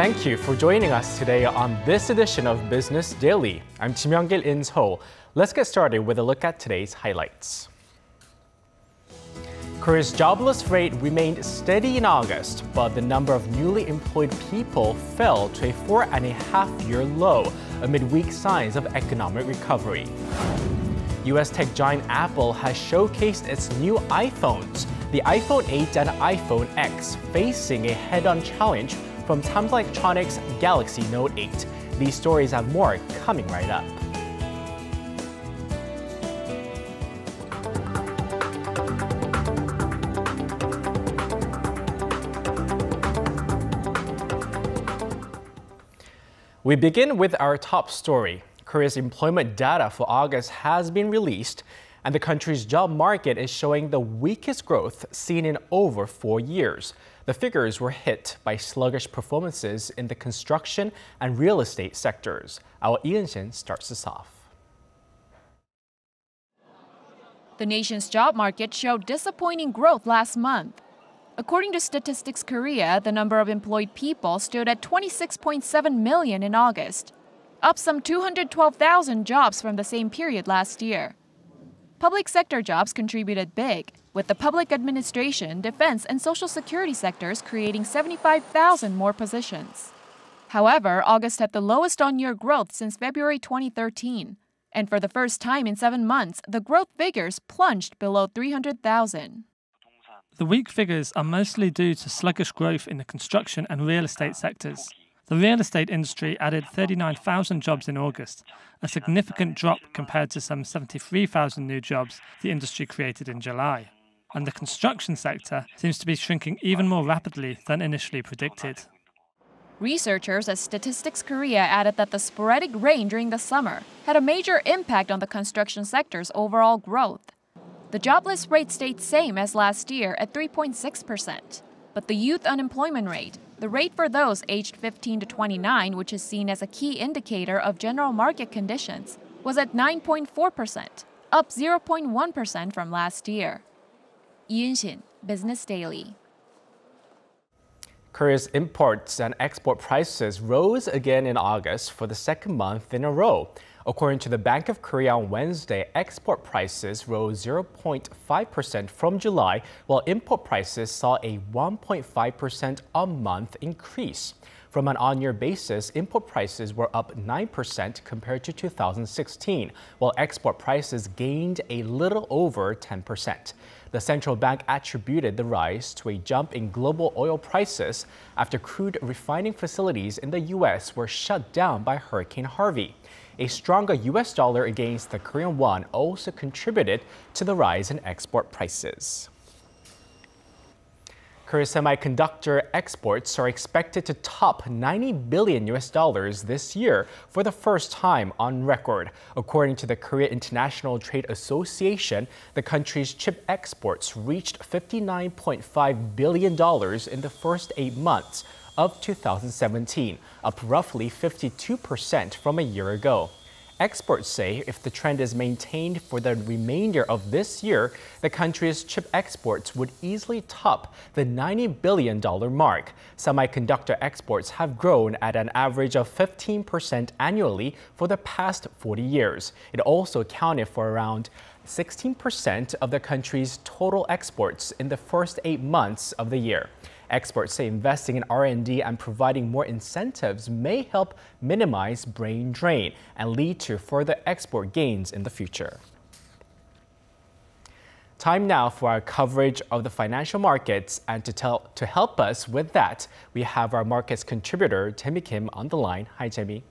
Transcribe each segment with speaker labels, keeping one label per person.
Speaker 1: Thank you for joining us today on this edition of Business Daily. I'm Kim Young-gil in Seoul. Let's get started with a look at today's highlights. Korea's jobless rate remained steady in August, but the number of newly employed people fell to a 4.5-year low amid weak signs of economic recovery. U.S. tech giant Apple has showcased its new iPhones, the iPhone 8 and iPhone X, facing a head-on challenge from Samsung Electronics' Galaxy Note 8. These stories have more coming right up. We begin with our top story. Korea's employment data for August has been released, and the country's job market is showing the weakest growth seen in over 4 years. The figures were hit by sluggish performances in the construction and real estate sectors. Our Shin starts us off.
Speaker 2: The nation's job market showed disappointing growth last month. According to Statistics Korea, the number of employed people stood at 26.7 million in August, up some 212,000 jobs from the same period last year. Public sector jobs contributed big, with the public administration, defense, and social security sectors creating 75,000 more positions. However, August had the lowest on-year growth since February 2013, and for the first time in 7 months, the growth figures plunged below 300,000.
Speaker 3: The weak figures are mostly due to sluggish growth in the construction and real estate sectors. The real estate industry added 39,000 jobs in August, a significant drop compared to some 73,000 new jobs the industry created in July. And the construction sector seems to be shrinking even more rapidly than initially predicted.
Speaker 2: Researchers at Statistics Korea added that the sporadic rain during the summer had a major impact on the construction sector's overall growth. The jobless rate stayed same as last year at 3.6%, but the youth unemployment rate, the rate for those aged 15 to 29, which is seen as a key indicator of general market conditions, was at 9.4%, up 0.1% from last year. Shin, Business Daily.
Speaker 1: Korea's imports and export prices rose again in August for the second month in a row. According to the Bank of Korea on Wednesday, export prices rose 0.5% from July, while import prices saw a 1.5% a month increase. From an on-year basis, import prices were up 9% compared to 2016, while export prices gained a little over 10%. The central bank attributed the rise to a jump in global oil prices after crude refining facilities in the U.S. were shut down by Hurricane Harvey. A stronger U.S. dollar against the Korean won also contributed to the rise in export prices. Korea's semiconductor exports are expected to top $90 billion this year for the first time on record. According to the Korea International Trade Association, the country's chip exports reached $59.5 billion in the first 8 months of 2017, up roughly 52% from a year ago. Experts say if the trend is maintained for the remainder of this year, the country's chip exports would easily top the $90 billion mark. Semiconductor exports have grown at an average of 15% annually for the past 40 years. It also accounted for around 16% of the country's total exports in the first 8 months of the year. Experts say investing in R&D and providing more incentives may help minimize brain drain and lead to further export gains in the future. Time now for our coverage of the financial markets, and to help us with that, we have our markets contributor, Jamie Kim, on the line. Hi, Jamie.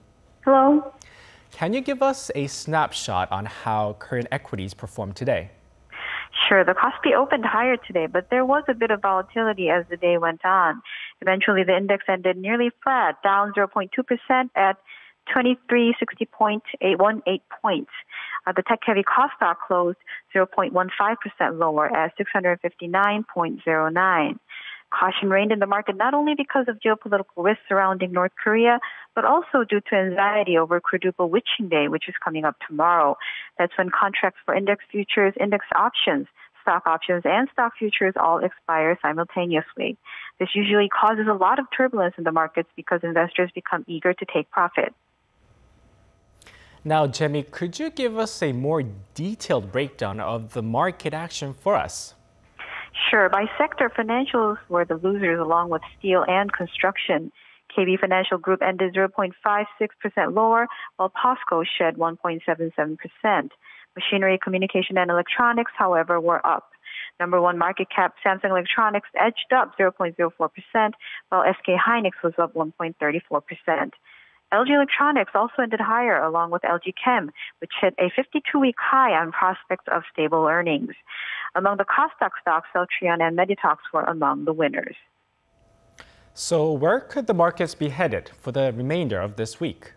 Speaker 4: Hello.
Speaker 1: Can you give us a snapshot on how Korean equities performed today?
Speaker 4: Sure. The Kospi opened higher today, but there was a bit of volatility as the day went on. Eventually, the index ended nearly flat, down 0.2% at 2360.818 points. The tech-heavy Kospi closed 0.15% lower at 659.09. Caution reigned in the market not only because of geopolitical risks surrounding North Korea, but also due to anxiety over quadruple witching day, which is coming up tomorrow. That's when contracts for index futures, index options stock options, and stock futures all expire simultaneously. This usually causes a lot of turbulence in the markets because investors become eager to take profit.
Speaker 1: Now, Jemmy, could you give us a more detailed breakdown of the market action for us?
Speaker 4: Sure. By sector, financials were the losers along with steel and construction. KB Financial Group ended 0.56% lower, while POSCO shed 1.77%. Machinery, communication, and electronics, however, were up. Number one market cap, Samsung Electronics, edged up 0.04%, while SK Hynix was up 1.34%. LG Electronics also ended higher, along with LG Chem, which hit a 52-week high on prospects of stable earnings. Among the Kosdaq stocks, Celltrion and Meditox were among the winners.
Speaker 1: So where could the markets be headed for the remainder of this week?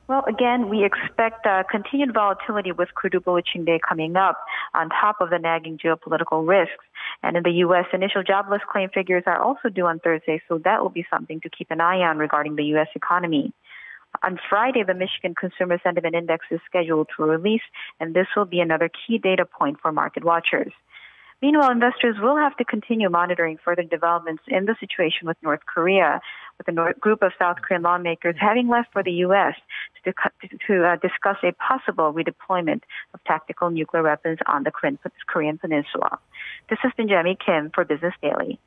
Speaker 4: Well, again, we expect continued volatility with quadruple-witching day coming up on top of the nagging geopolitical risks. And in the U.S., initial jobless claim figures are also due on Thursday, so that will be something to keep an eye on regarding the U.S. economy. On Friday, the Michigan Consumer Sentiment Index is scheduled to release, and this will be another key data point for market watchers. Meanwhile, investors will have to continue monitoring further developments in the situation with North Korea, with a group of South Korean lawmakers having left for the U.S. to discuss a possible redeployment of tactical nuclear weapons on the Korean peninsula. This has been Jamie Kim for Business Daily.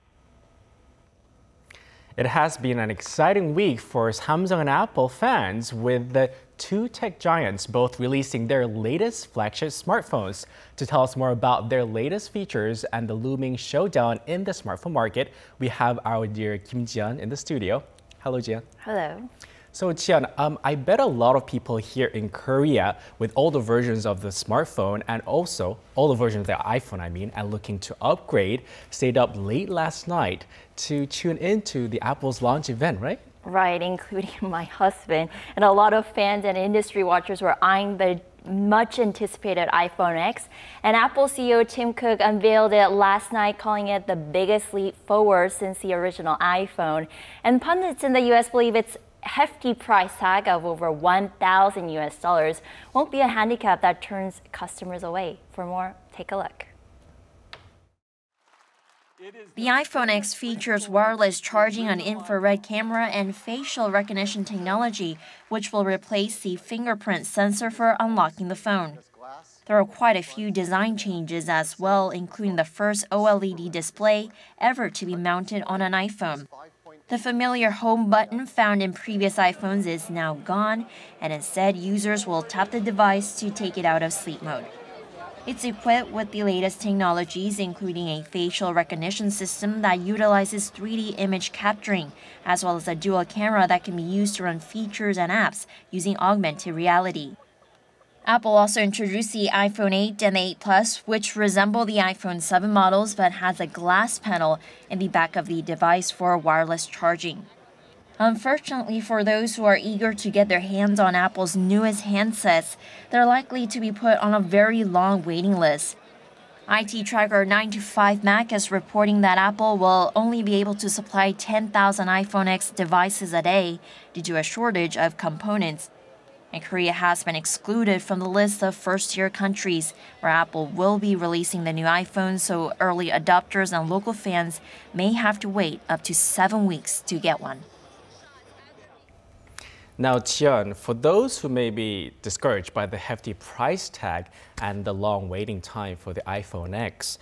Speaker 1: It has been an exciting week for Samsung and Apple fans, with the two tech giants both releasing their latest flagship smartphones. To tell us more about their latest features and the looming showdown in the smartphone market, we have our dear Kim Jian in the studio. Hello, Jian.
Speaker 5: Hello.
Speaker 1: So, Jian, I bet a lot of people here in Korea, with all the versions of the smartphone and also all the versions of the iPhone, and looking to upgrade, stayed up late last night to tune into the Apple's launch event, right?
Speaker 5: Right, including my husband. And a lot of fans and industry watchers were eyeing the much anticipated iPhone X. And Apple CEO Tim Cook unveiled it last night, calling it the biggest leap forward since the original iPhone. And pundits in the US believe its hefty price tag of over $1,000 won't be a handicap that turns customers away. For more, take a look.
Speaker 2: The iPhone X features wireless charging, an infrared camera, and facial recognition technology, which will replace the fingerprint sensor for unlocking the phone. There are quite a few design changes as well, including the first OLED display ever to be mounted on an iPhone. The familiar home button found in previous iPhones is now gone, and instead users will tap the device to take it out of sleep mode. It's equipped with the latest technologies, including a facial recognition system that utilizes 3D image capturing, as well as a dual camera that can be used to run features and apps using augmented reality. Apple also introduced the iPhone 8 and the 8 Plus, which resemble the iPhone 7 models but has a glass panel in the back of the device for wireless charging. Unfortunately, for those who are eager to get their hands on Apple's newest handsets, they're likely to be put on a very long waiting list. IT tracker 9to5Mac is reporting that Apple will only be able to supply 10,000 iPhone X devices a day due to a shortage of components. And Korea has been excluded from the list of first-tier countries where Apple will be releasing the new iPhone, so early adopters and local fans may have to wait up to 7 weeks to get one.
Speaker 1: Now, Jian, for those who may be discouraged by the hefty price tag and the long waiting time for the iPhone X,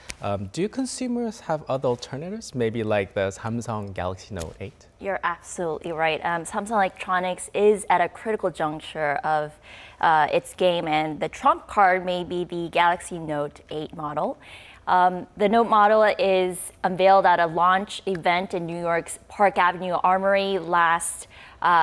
Speaker 1: do consumers have other alternatives, maybe like the Samsung Galaxy Note 8?
Speaker 5: You're absolutely right. Samsung Electronics is at a critical juncture of its game, and the trump card may be the Galaxy Note 8 model. The Note model is unveiled at a launch event in New York's Park Avenue Armory last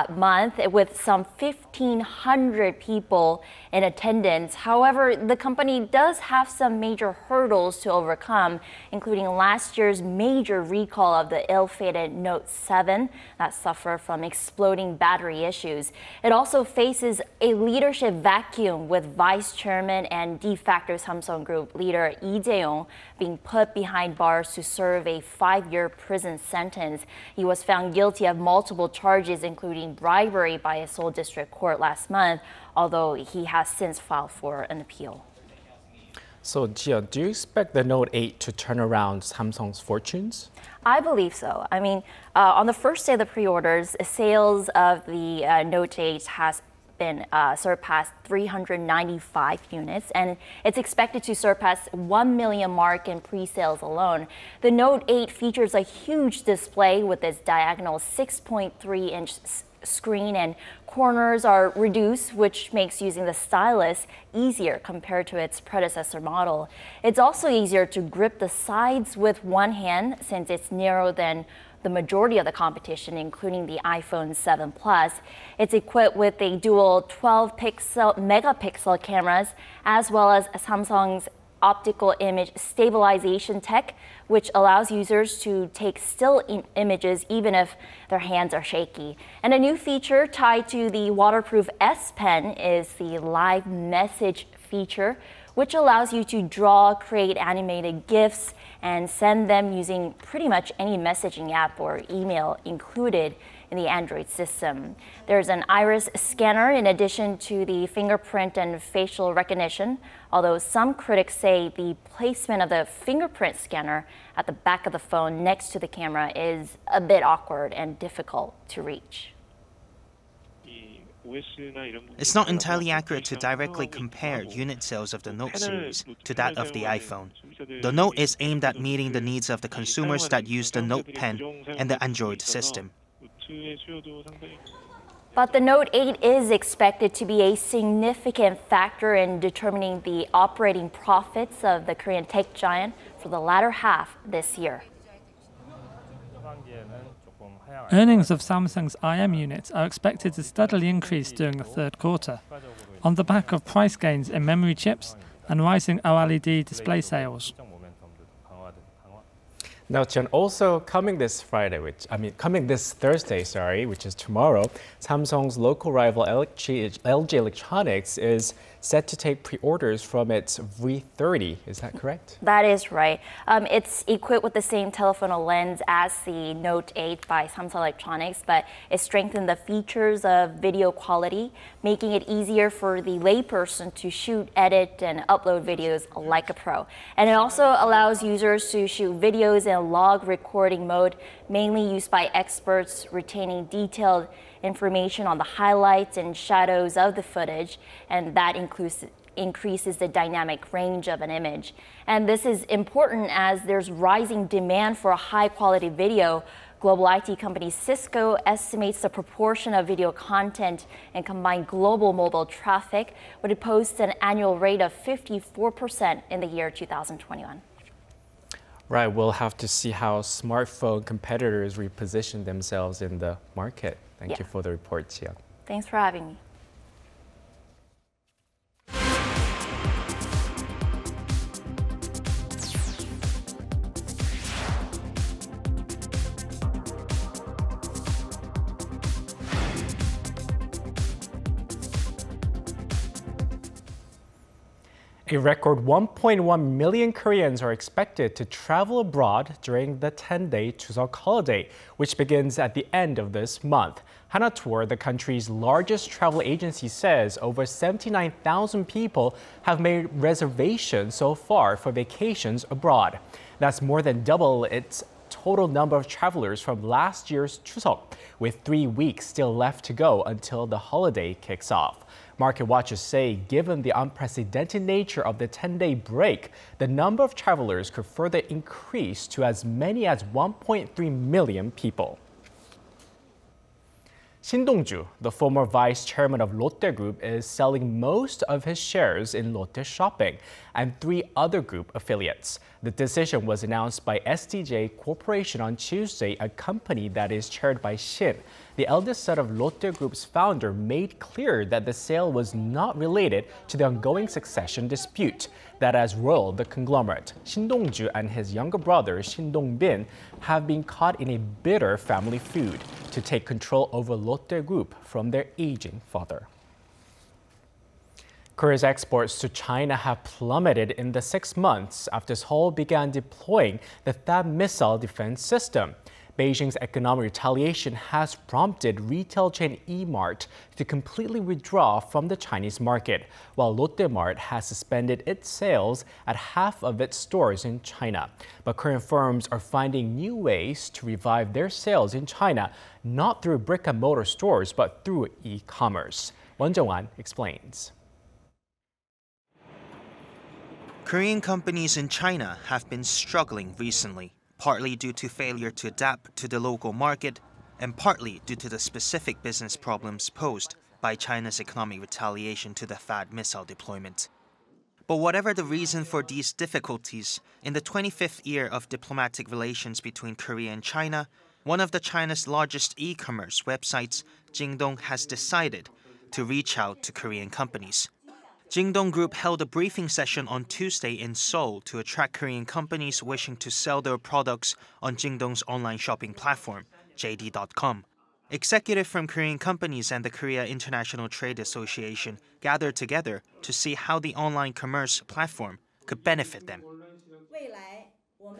Speaker 5: month with some 1,500 people in attendance. However, the company does have some major hurdles to overcome, including last year's major recall of the ill-fated Note 7 that suffered from exploding battery issues. It also faces a leadership vacuum, with Vice Chairman and de facto Samsung Group leader Lee Jae-yong being put behind bars to serve a 5-year prison sentence. He was found guilty of multiple charges, including bribery, by a Seoul District Court last month, although he has since filed for an appeal.
Speaker 1: So, Jian, do you expect the Note 8 to turn around Samsung's fortunes?
Speaker 5: I believe so. I mean, on the first day of the pre-orders, sales of the Note 8 has been surpassed 395 units, and it's expected to surpass 1 million mark in pre-sales alone. The Note 8 features a huge display with its diagonal 6.3-inch screen, and corners are reduced, which makes using the stylus easier compared to its predecessor model. It's also easier to grip the sides with one hand since it's narrower than the majority of the competition, including the iPhone 7 Plus. It's equipped with a dual 12 megapixel cameras, as well as Samsung's optical image stabilization tech, which allows users to take still images even if their hands are shaky. And a new feature tied to the waterproof S Pen is the live message feature, which allows you to draw, create animated GIFs, and send them using pretty much any messaging app or email included in the Android system. There's an iris scanner in addition to the fingerprint and facial recognition, although some critics say the placement of the fingerprint scanner at the back of the phone next to the camera is a bit awkward and difficult to reach.
Speaker 6: It's not entirely accurate to directly compare unit sales of the Note series to that of the iPhone. The Note is aimed at meeting the needs of the consumers that use the Note Pen and the Android system.
Speaker 5: But the Note 8 is expected to be a significant factor in determining the operating profits of the Korean tech giant for the latter half this year.
Speaker 3: Earnings of Samsung's IM units are expected to steadily increase during the third quarter, on the back of price gains in memory chips and rising OLED display sales.
Speaker 1: Now, Jian, also coming this Thursday, which is tomorrow, Samsung's local rival LG Electronics is set to take pre-orders from its V30. Is that correct?
Speaker 5: That is right. It's equipped with the same telephoto lens as the Note 8 by Samsung Electronics, but it strengthened the features of video quality, making it easier for the layperson to shoot, edit, and upload videos like a pro. And it also allows users to shoot videos in log recording mode, mainly used by experts retaining detailed information on the highlights and shadows of the footage, and that increases the dynamic range of an image. And this is important as there's rising demand for a high-quality video. Global IT company Cisco estimates the proportion of video content and combined global mobile traffic would post an annual rate of 54% in the year 2021.
Speaker 1: Right, we'll have to see how smartphone competitors reposition themselves in the market. Thank you for the report, Jian.
Speaker 5: Thanks for having me.
Speaker 1: A record 1.1 million Koreans are expected to travel abroad during the 10-day Chuseok holiday, which begins at the end of this month. Hana Tour, the country's largest travel agency, says over 79,000 people have made reservations so far for vacations abroad. That's more than double its total number of travelers from last year's Chuseok, with 3 weeks still left to go until the holiday kicks off. Market watchers say given the unprecedented nature of the 10-day break, the number of travelers could further increase to as many as 1.3 million people. Shin Dong Joo, the former vice chairman of Lotte Group, is selling most of his shares in Lotte Shopping and 3 other group affiliates. The decision was announced by SDJ Corporation on Tuesday, a company that is chaired by Shin. The eldest son of Lotte Group's founder made clear that the sale was not related to the ongoing succession dispute. That has roiled the conglomerate. Shin Dong Joo and his younger brother, Shin Dong Bin, have been caught in a bitter family feud to take control over Lotte Group from their aging father. Korea's exports to China have plummeted in the 6 months after Seoul began deploying the THAAD missile defense system. Beijing's economic retaliation has prompted retail chain E-Mart to completely withdraw from the Chinese market, while Lotte Mart has suspended its sales at half of its stores in China. But Korean firms are finding new ways to revive their sales in China, not through brick-and-mortar stores, but through e-commerce. Won Jong-wan explains.
Speaker 6: Korean companies in China have been struggling recently, partly due to failure to adapt to the local market and partly due to the specific business problems posed by China's economic retaliation to the THAAD missile deployment. But whatever the reason for these difficulties, in the 25th year of diplomatic relations between Korea and China, one of China's largest e-commerce websites, Jingdong, has decided to reach out to Korean companies. Jingdong Group held a briefing session on Tuesday in Seoul to attract Korean companies wishing to sell their products on Jingdong's online shopping platform, JD.com. Executives from Korean companies and the Korea International Trade Association gathered together to see how the online commerce platform could benefit them.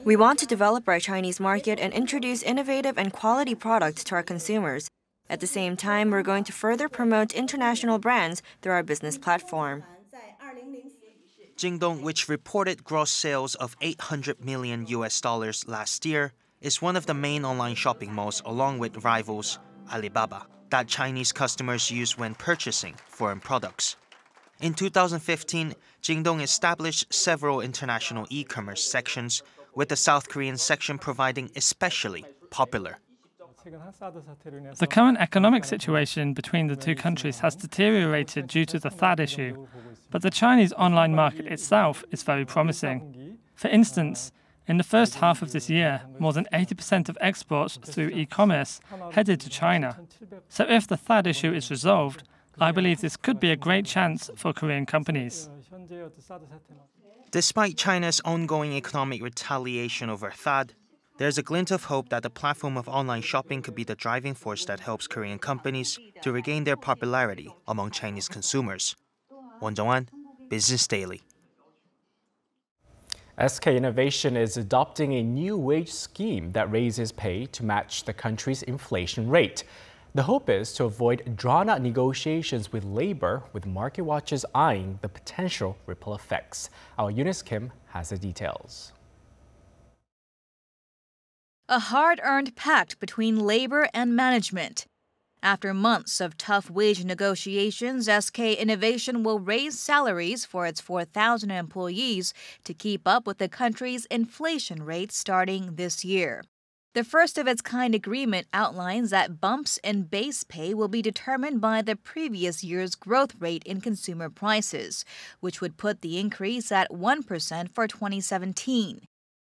Speaker 7: We want to develop our Chinese market and introduce innovative and quality products to our consumers. At the same time, we're going to further promote international brands through our business platform.
Speaker 6: Jingdong, which reported gross sales of $800 million last year, is one of the main online shopping malls along with rivals Alibaba that Chinese customers use when purchasing foreign products. In 2015, Jingdong established several international e-commerce sections, with the South Korean section proving especially popular.
Speaker 3: The current economic situation between the two countries has deteriorated due to the THAAD issue, but the Chinese online market itself is very promising. For instance, in the first half of this year, more than 80% of exports through e-commerce headed to China. So if the THAAD issue is resolved, I believe this could be a great chance for Korean companies.
Speaker 6: Despite China's ongoing economic retaliation over THAAD, there's a glint of hope that the platform of online shopping could be the driving force that helps Korean companies to regain their popularity among Chinese consumers. Won Jong-wan, Business Daily.
Speaker 1: SKinobeation is adopting a new wage scheme that raises pay to match the country's inflation rate. The hope is to avoid drawn-out negotiations with labor, with market watchers eyeing the potential ripple effects. Our Eunice Kim has the details.
Speaker 8: A hard-earned pact between labor and management. After months of tough wage negotiations, SKinobeation will raise salaries for its 4,000 employees to keep up with the country's inflation rate starting this year. The first-of-its-kind agreement outlines that bumps in base pay will be determined by the previous year's growth rate in consumer prices, which would put the increase at 1% for 2017.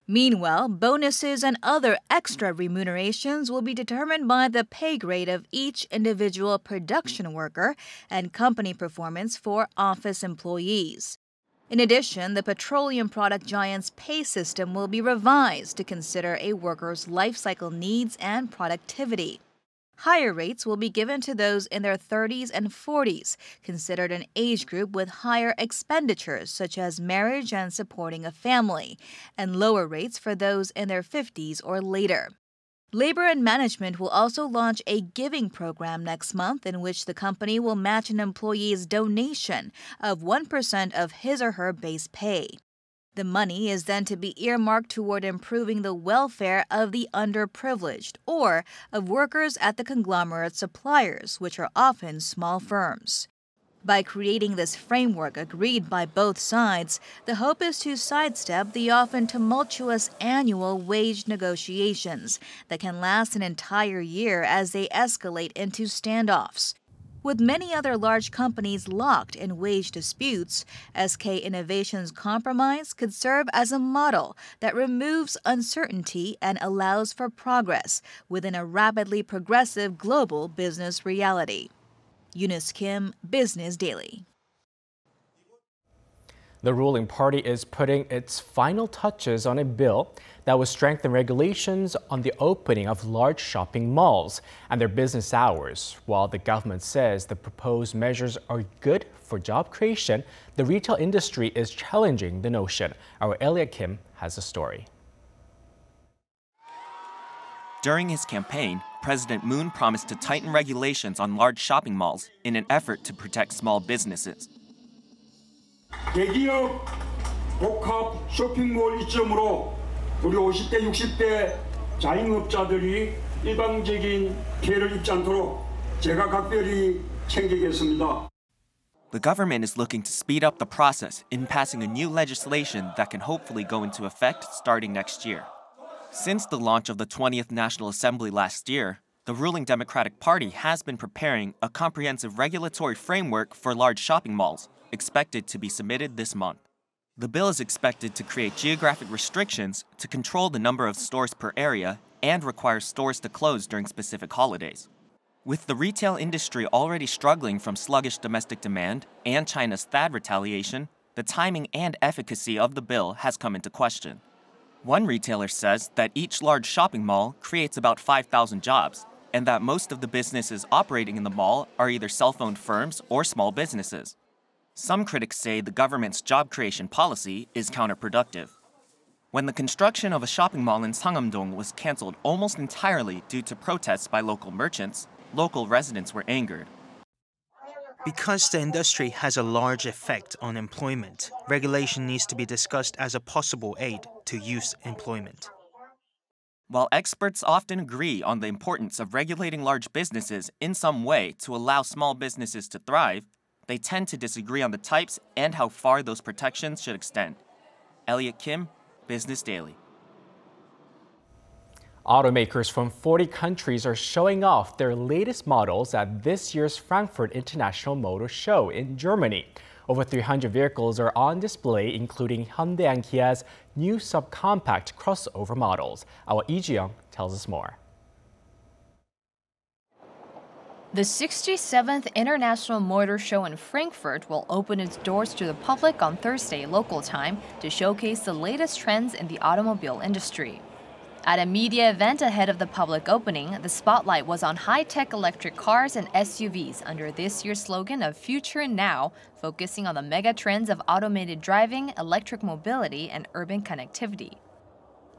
Speaker 8: Meanwhile, bonuses and other extra remunerations will be determined by the pay grade of each individual production worker and company performance for office employees. In addition, the petroleum product giant's pay system will be revised to consider a worker's life cycle needs and productivity. Higher rates will be given to those in their 30s and 40s, considered an age group with higher expenditures such as marriage and supporting a family, and lower rates for those in their 50s or later. Labor and Management will also launch a giving program next month in which the company will match an employee's donation of 1% of his or her base pay. The money is then to be earmarked toward improving the welfare of the underprivileged or of workers at the conglomerate suppliers, which are often small firms. By creating this framework agreed by both sides, the hope is to sidestep the often tumultuous annual wage negotiations that can last an entire year as they escalate into standoffs. With many other large companies locked in wage disputes, SKinobeation's compromise could serve as a model that removes uncertainty and allows for progress within a rapidly progressive global business reality. Eunice Kim, Business Daily.
Speaker 1: The ruling party is putting its final touches on a bill that will strengthen regulations on the opening of large shopping malls and their business hours. While the government says the proposed measures are good for job creation, the retail industry is challenging the notion. Our Elliot Kim has a story.
Speaker 9: During his campaign, President Moon promised to tighten regulations on large shopping malls in an effort to protect small businesses.
Speaker 10: 대기업 복합 쇼핑몰 이점으로 우리 50대, 60대 자영업자들이 일방적인 피해를 입지 않도록 제가 각별히 챙기겠습니다.
Speaker 9: The government is looking to speed up the process in passing a new legislation that can hopefully go into effect starting next year. Since the launch of the 20th National Assembly last year, the ruling Democratic Party has been preparing a comprehensive regulatory framework for large shopping malls, expected to be submitted this month. The bill is expected to create geographic restrictions to control the number of stores per area and require stores to close during specific holidays. With the retail industry already struggling from sluggish domestic demand and China's THAAD retaliation, the timing and efficacy of the bill has come into question. One retailer says that each large shopping mall creates about 5,000 jobs, and that most of the businesses operating in the mall are either self-owned firms or small businesses. Some critics say the government's job creation policy is counterproductive. When the construction of a shopping mall in Sangam-dong was canceled almost entirely due to protests by local merchants, local residents were angered.
Speaker 6: Because the industry has a large effect on employment, regulation needs to be discussed as a possible aid to youth employment.
Speaker 9: While experts often agree on the importance of regulating large businesses in some way to allow small businesses to thrive, they tend to disagree on the types and how far those protections should extend. Elliot Kim, Business Daily.
Speaker 1: Automakers from 40 countries are showing off their latest models at this year's Frankfurt International Motor Show in Germany. Over 300 vehicles are on display, including Hyundai and Kia's new subcompact crossover models. Our Lee Ji-young tells us more.
Speaker 2: The 67th International Motor Show in Frankfurt will open its doors to the public on Thursday local time to showcase the latest trends in the automobile industry. At a media event ahead of the public opening, the spotlight was on high-tech electric cars and SUVs under this year's slogan of Future Now, focusing on the mega trends of automated driving, electric mobility, and urban connectivity.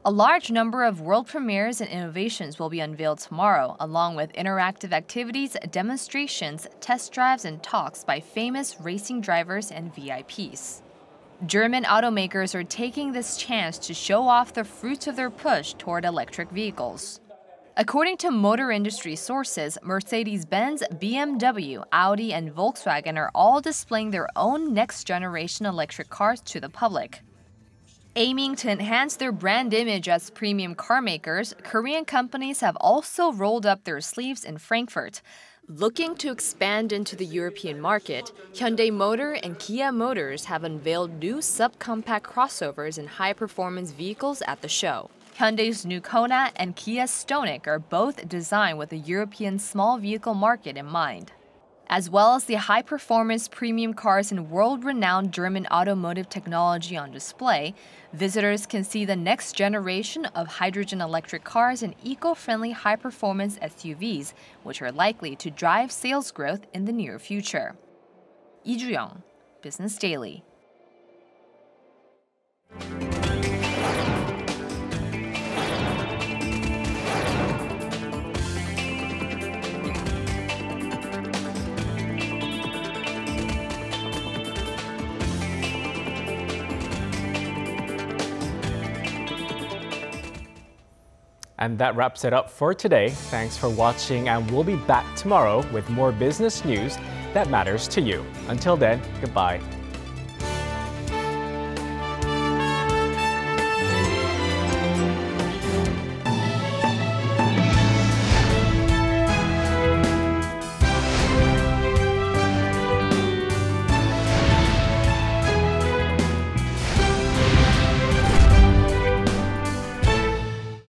Speaker 2: A large number of world premieres and innovations will be unveiled tomorrow, along with interactive activities, demonstrations, test drives, and talks by famous racing drivers and VIPs. German automakers are taking this chance to show off the fruits of their push toward electric vehicles. According to motor industry sources, Mercedes-Benz, BMW, Audi, and Volkswagen are all displaying their own next-generation electric cars to the public. Aiming to enhance their brand image as premium car makers, Korean companies have also rolled up their sleeves in Frankfurt. Looking to expand into the European market, Hyundai Motor and Kia Motors have unveiled new subcompact crossovers and high-performance vehicles at the show. Hyundai's new Kona and Kia's Stonic are both designed with the European small vehicle market in mind. As well as the high-performance premium cars and world-renowned German automotive technology on display, visitors can see the next generation of hydrogen electric cars and eco-friendly high-performance SUVs, which are likely to drive sales growth in the near future. Lee Ji-young, Business Daily.
Speaker 1: And that wraps it up for today. Thanks for watching, and we'll be back tomorrow with more business news that matters to you. Until then, goodbye.